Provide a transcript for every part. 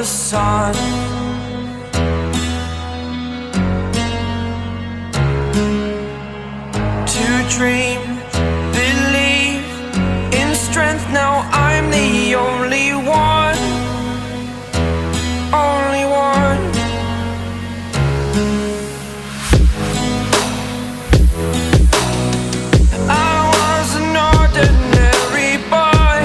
sun. To dream, believe in strength. Now I'm the only one, only one. I was an ordinary boy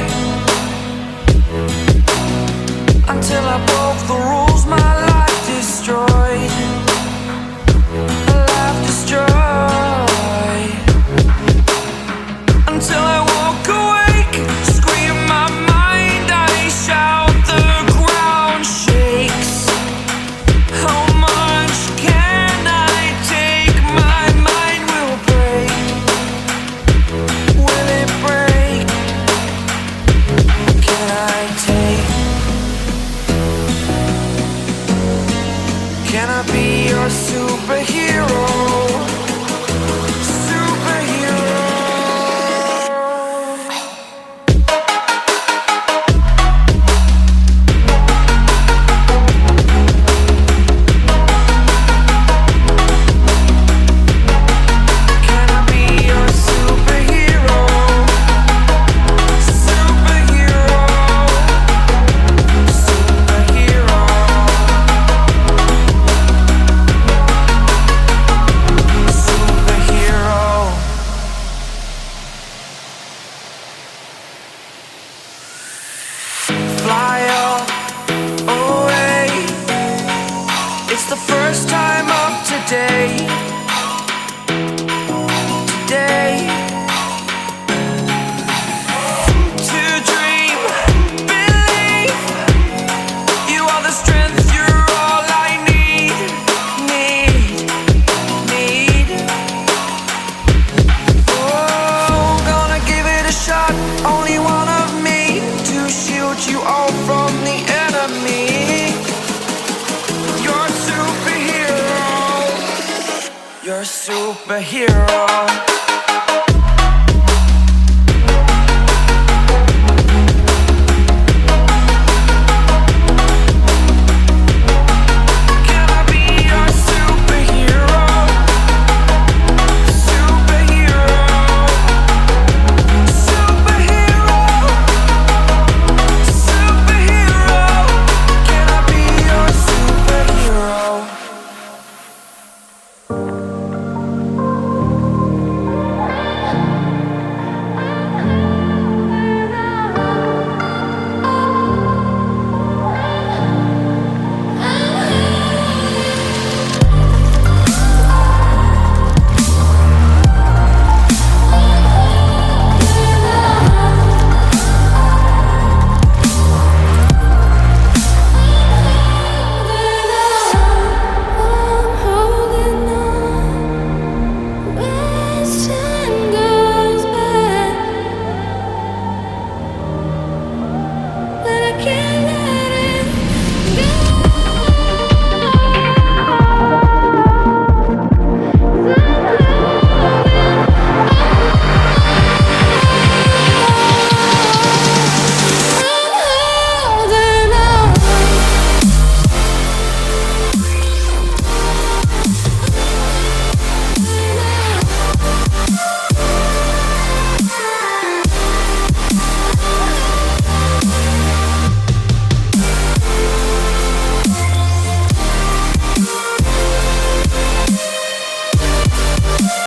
until I broke the rules. My life destroyed, life destroyed. Until I woke awake, scream my mind, I shout, the ground shakes. How much can I take? My mind will break. Will it break? Can I take? Can I be your superhero? Fly up, away. It's the first time of today. Today. To dream, believe. You are the strength, you're all I need. Oh, gonna give it a shot. Only one of me to shield you all from the enemy. You're a superhero. You're a superhero.